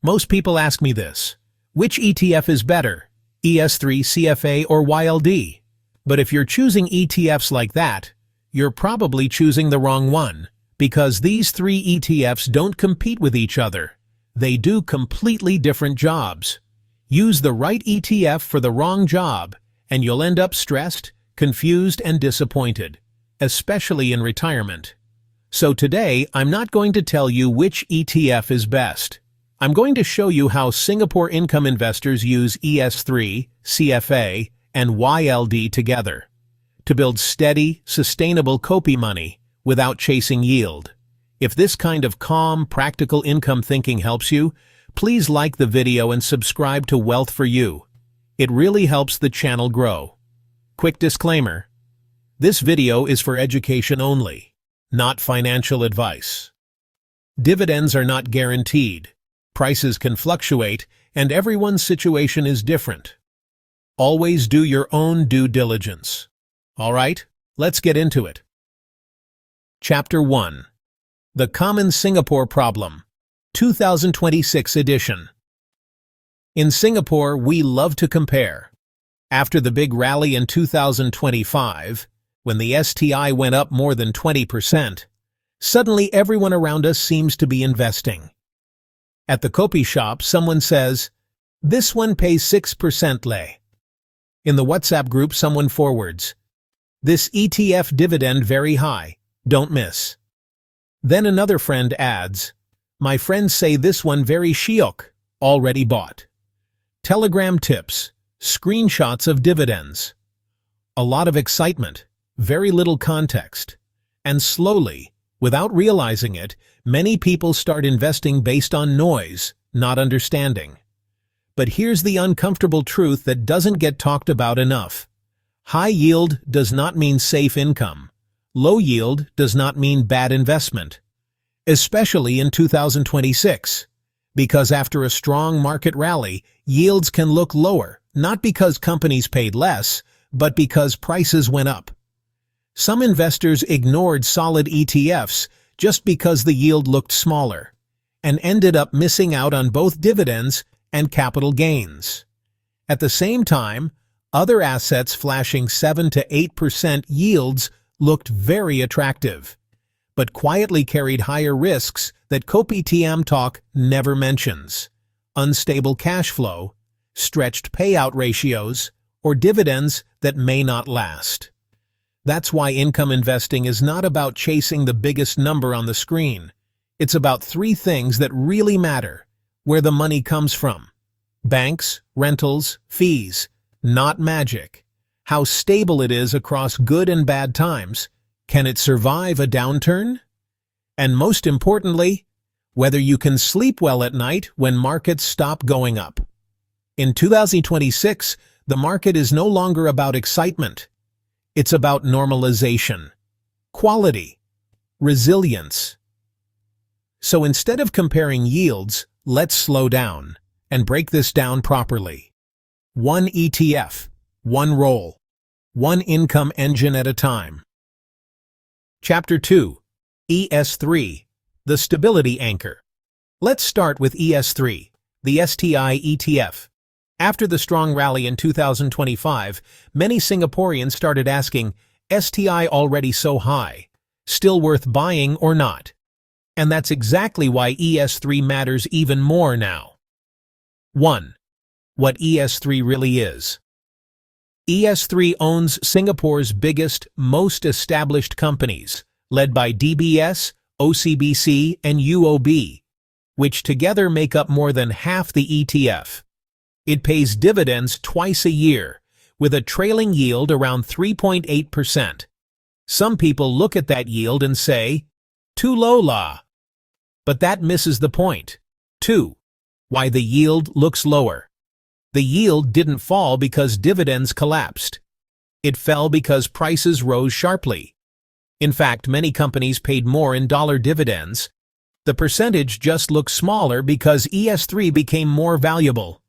Most people ask me this: which ETF is better, ES3, CFA, or YLD? But if you're choosing ETFs like that, you're probably choosing the wrong one, because these three ETFs don't compete with each other. They do completely different jobs. Use the right ETF for the wrong job, and you'll end up stressed, confused, and disappointed, especially in retirement. So today, I'm not going to tell you which ETF is best. I'm going to show you how Singapore income investors use ES3, CFA, and YLD together to build steady, sustainable kopi-money without chasing yield. If this kind of calm, practical income thinking helps you, please like the video and subscribe to Wealth for You. It really helps the channel grow. Quick disclaimer: this video is for education only, not financial advice. Dividends are not guaranteed. Prices can fluctuate, and everyone's situation is different. Always do your own due diligence. All right, let's get into it. Chapter 1. The Common Singapore Problem, 2026 edition. In Singapore, we love to compare. After the big rally in 2025, when the STI went up more than 20%, suddenly everyone around us seems to be investing. At the kopi shop, someone says, "This one pays 6% lei." In the WhatsApp group, someone forwards, "This ETF dividend very high, don't miss." Then another friend adds, "My friends say this one very shiok, already bought." Telegram tips, screenshots of dividends. A lot of excitement, very little context. And slowly, without realizing it, many people start investing based on noise, not understanding. But here's the uncomfortable truth that doesn't get talked about enough. High yield does not mean safe income. Low yield does not mean bad investment. Especially in 2026. Because after a strong market rally, yields can look lower, not because companies paid less, but because prices went up. Some investors ignored solid ETFs just because the yield looked smaller, and ended up missing out on both dividends and capital gains. At the same time, other assets flashing 7 to 8% yields looked very attractive, but quietly carried higher risks that kopitiam talk never mentions: unstable cash flow, stretched payout ratios, or dividends that may not last. That's why income investing is not about chasing the biggest number on the screen. It's about three things that really matter: where the money comes from, banks, rentals, fees, not magic, how stable it is across good and bad times, can it survive a downturn, and most importantly, whether you can sleep well at night when markets stop going up. In 2026, the market is no longer about excitement. It's about normalization, quality, resilience. So instead of comparing yields, let's slow down and break this down properly. One ETF, one role, one income engine at a time. Chapter 2. ES3, the Stability Anchor. Let's start with ES3, the STI ETF. After the strong rally in 2025, many Singaporeans started asking, STI already so high, still worth buying or not? And that's exactly why ES3 matters even more now. 1. What ES3 really is. ES3 owns Singapore's biggest, most established companies, led by DBS, OCBC, and UOB, which together make up more than half the ETF. It pays dividends twice a year, with a trailing yield around 3.8%. Some people look at that yield and say, too low lah. But that misses the point. 2. Why the yield looks lower. The yield didn't fall because dividends collapsed. It fell because prices rose sharply. In fact, many companies paid more in dollar dividends. The percentage just looked smaller because ES3 became more valuable.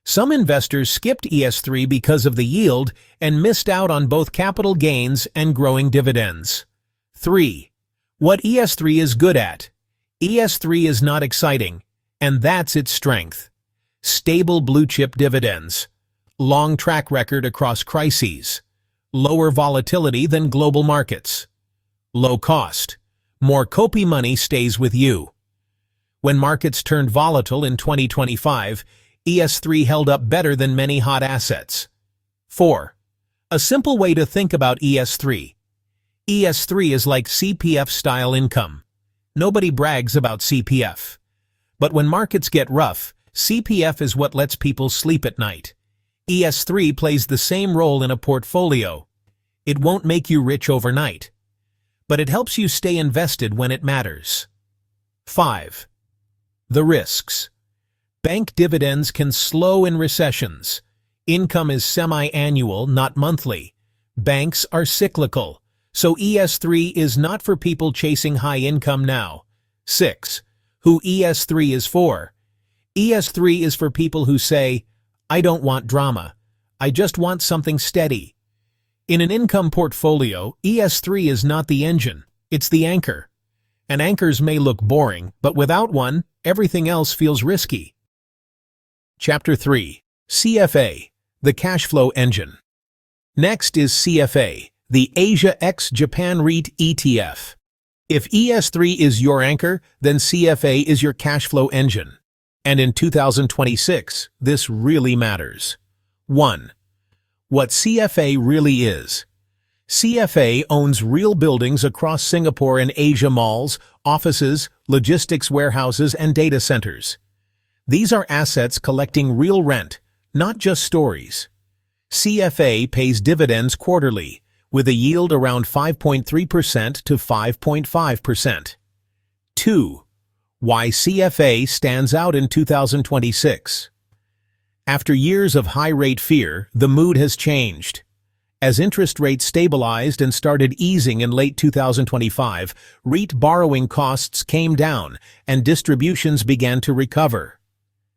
Some investors skipped ES3 because of the yield and missed out on both capital gains and growing dividends. 3. What ES3 is good at. ES3 is not exciting, And that's its strength. Stable blue-chip dividends, long track record across crises, lower volatility than global markets, low cost, more kopi-money stays with you. When markets turned volatile in 2025, ES3 held up better than many hot assets. 4. A simple way to think about ES3. ES3 is like CPF-style income. Nobody brags about CPF. But when markets get rough, CPF is what lets people sleep at night. ES3 plays the same role in a portfolio. It won't make you rich overnight, but it helps you stay invested when it matters. 5. The risks. Bank dividends can slow in recessions. Income is semi-annual, not monthly. Banks are cyclical, so ES3 is not for people chasing high income now. 6. Who ES3 is for. ES3 is for people who say, I don't want drama. I just want something steady. In an income portfolio, ES3 is not the engine, it's the anchor. And anchors may look boring, but without one, everything else feels risky. Chapter 3. CFA, the cash flow engine. Next is CFA, the Asia ex-Japan REIT ETF. If ES3 is your anchor, then CFA is your cash flow engine. And in 2026, this really matters. 1. What CFA really is. CFA owns real buildings across Singapore and Asia: malls, offices, logistics warehouses, and data centers. These are assets collecting real rent, not just stories. CFA pays dividends quarterly, with a yield around 5.3% to 5.5%. 2. Why CFA stands out in 2026. After years of high-rate fear, the mood has changed. As interest rates stabilized and started easing in late 2025, REIT borrowing costs came down and distributions began to recover.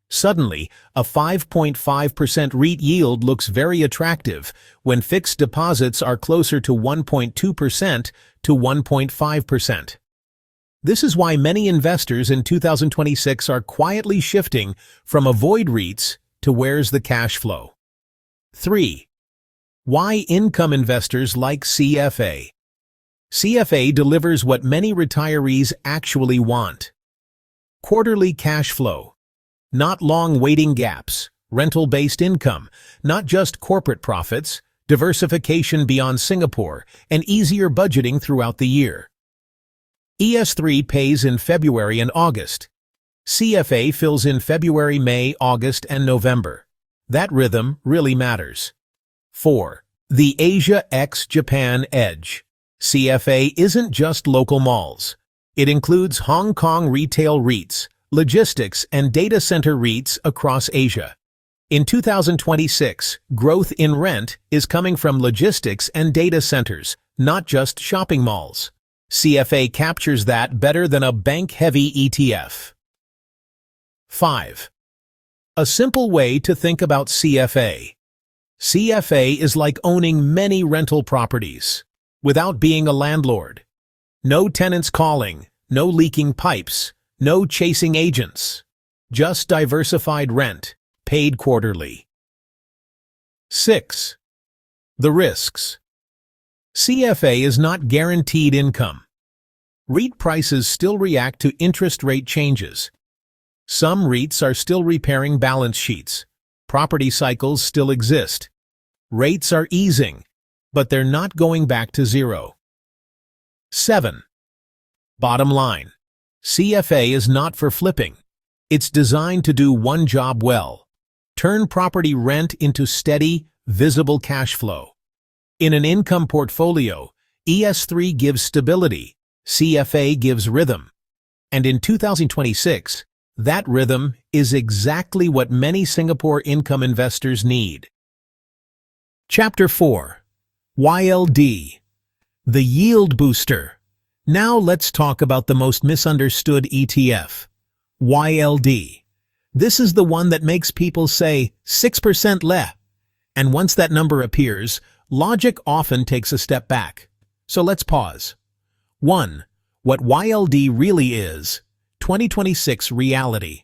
Suddenly, a 5.5% REIT yield looks very attractive when fixed deposits are closer to 1.2% to 1.5%. This is why many investors in 2026 are quietly shifting from avoid REITs to where's the cash flow. 3. Why income investors like CFA. CFA delivers what many retirees actually want. Quarterly cash flow. Not long waiting gaps, rental-based income, not just corporate profits, diversification beyond Singapore, and easier budgeting throughout the year. ES3 pays in February and August. CFA fills in February, May, August, and November. That rhythm really matters. 4. The Asia ex-Japan edge. CFA isn't just local malls. It includes Hong Kong retail REITs, logistics, and data center REITs across Asia. In 2026, growth in rent is coming from logistics and data centers, not just shopping malls. CFA captures that better than a bank-heavy ETF. 5. A simple way to think about CFA. CFA is like owning many rental properties, without being a landlord. No tenants calling, no leaking pipes, no chasing agents. Just diversified rent, paid quarterly. 6. The risks. CFA is not guaranteed income. REIT prices still react to interest rate changes. Some REITs are still repairing balance sheets. Property cycles still exist. Rates are easing, but they're not going back to zero. 7. Bottom line. CFA is not for flipping. It's designed to do one job well: turn property rent into steady, visible cash flow. In an income portfolio, ES3 gives stability, CFA gives rhythm. And in 2026, that rhythm is exactly what many Singapore income investors need. Chapter 4. YLD, the yield booster. Now let's talk about the most misunderstood ETF, YLD. This is the one that makes people say 6% leh. And once that number appears, logic often takes a step back. So let's pause. 1. What YLD really is. 2026 reality.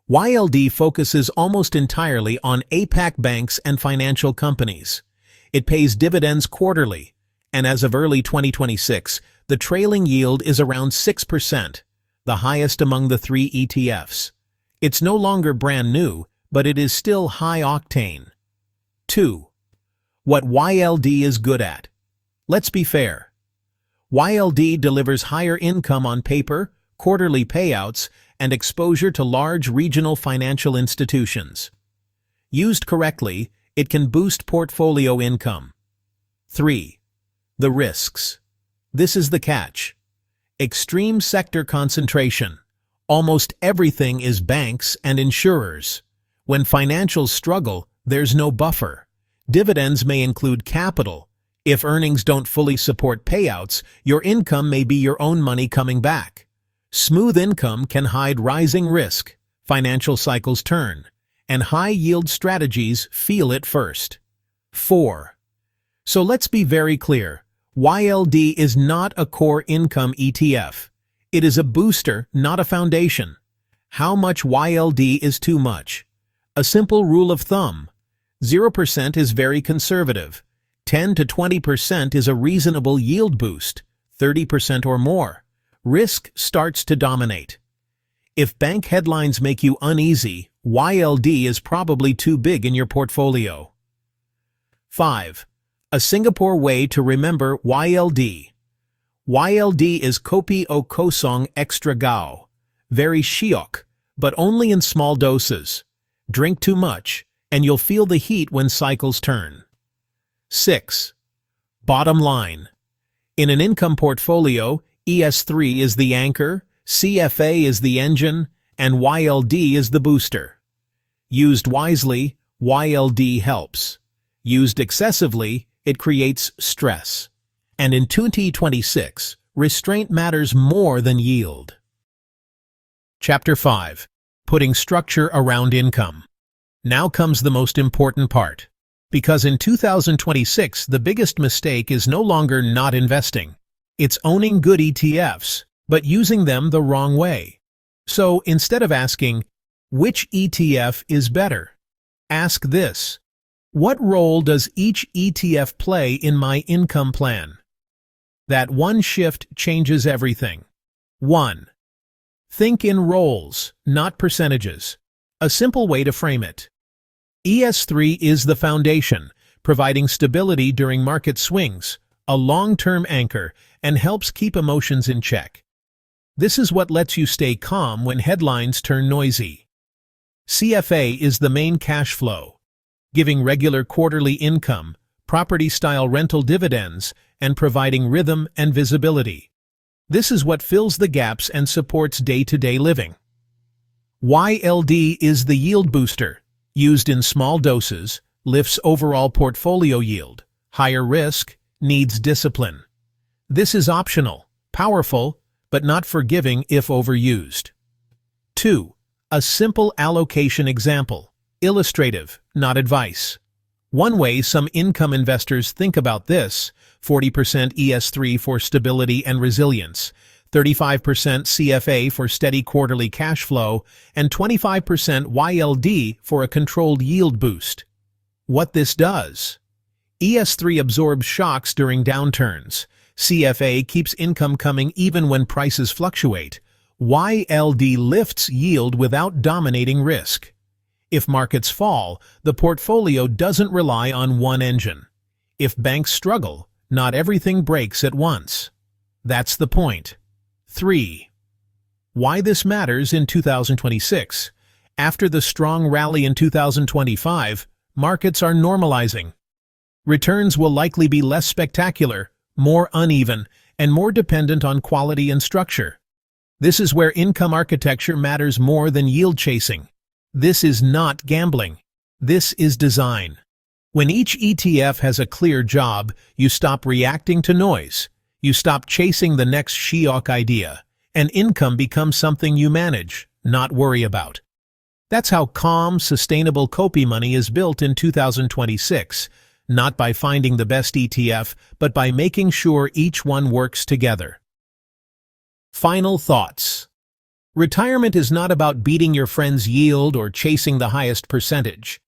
YLD focuses almost entirely on APAC banks and financial companies. It pays dividends quarterly, and as of early 2026, the trailing yield is around 6%, the highest among the 3 ETFs. It's no longer brand new, but it is still high octane. 2. What YLD is good at. Let's be fair. YLD delivers higher income on paper, quarterly payouts, and exposure to large regional financial institutions. Used correctly, it can boost portfolio income. 3. The risks. This is the catch. Extreme sector concentration. Almost everything is banks and insurers. When financials struggle, there's no buffer. Dividends may include capital. If earnings don't fully support payouts, your income may be your own money coming back. Smooth income can hide rising risk. Financial cycles turn, and high-yield strategies feel it first. 4. So let's be very clear. YLD is not a core income ETF. It is a booster, not a foundation. How much YLD is too much? A simple rule of thumb. 0% is very conservative. 10 to 20% is a reasonable yield boost. 30% or more. Risk starts to dominate. If bank headlines make you uneasy, YLD is probably too big in your portfolio. 5. A Singapore way to remember YLD. YLD is kopi o kosong extra gao. Very shiok, but only in small doses. Drink too much, and you'll feel the heat when cycles turn. 6. Bottom line. In an income portfolio, ES3 is the anchor, CFA is the engine, and YLD is the booster. Used wisely, YLD helps. Used excessively, it creates stress. And in 2026, restraint matters more than yield. Chapter 5. Putting structure around income. Now comes the most important part. Because in 2026, the biggest mistake is no longer not investing. It's owning good ETFs, but using them the wrong way. So instead of asking, which ETF is better? Ask this: what role does each ETF play in my income plan? That one shift changes everything. 1. Think in roles, not percentages. A simple way to frame it. ES3 is the foundation, providing stability during market swings, a long-term anchor, and helps keep emotions in check. This is what lets you stay calm when headlines turn noisy. CFA is the main cash flow, giving regular quarterly income, property-style rental dividends, and providing rhythm and visibility. This is what fills the gaps and supports day-to-day living. YLD is the yield booster, used in small doses, lifts overall portfolio yield, higher risk, needs discipline. This is optional, powerful, but not forgiving if overused. 2. A simple allocation example, illustrative, not advice. One way some income investors think about this: 40% ES3 for stability and resilience, 35% CFA for steady quarterly cash flow, and 25% YLD for a controlled yield boost. What this does: ES3 absorbs shocks during downturns, CFA keeps income coming even when prices fluctuate, YLD lifts yield without dominating risk. If markets fall, the portfolio doesn't rely on one engine. If banks struggle, not everything breaks at once. That's the point. 3. Why this matters in 2026. After the strong rally in 2025, markets are normalizing. Returns will likely be less spectacular, more uneven, and more dependent on quality and structure. This is where income architecture matters more than yield chasing. This is not gambling. This is design. When each ETF has a clear job, you stop reacting to noise. You stop chasing the next Shiok idea, and income becomes something you manage, not worry about. That's how calm, sustainable kopi-money is built in 2026, not by finding the best ETF, but by making sure each one works together. Final thoughts. Retirement is not about beating your friend's yield or chasing the highest percentage.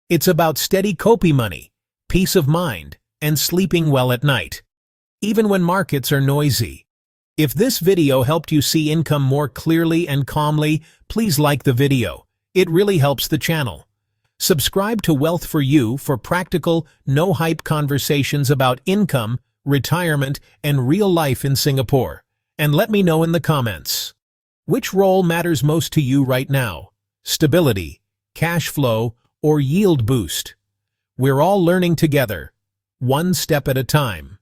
It's about steady kopi-money, peace of mind, and sleeping well at night, even when markets are noisy. If this video helped you see income more clearly and calmly, please like the video. It really helps the channel. Subscribe to Wealth for You for practical, no-hype conversations about income, retirement, and real life in Singapore. And let me know in the comments. Which role matters most to you right now? Stability, cash flow, or yield boost? We're all learning together, one step at a time.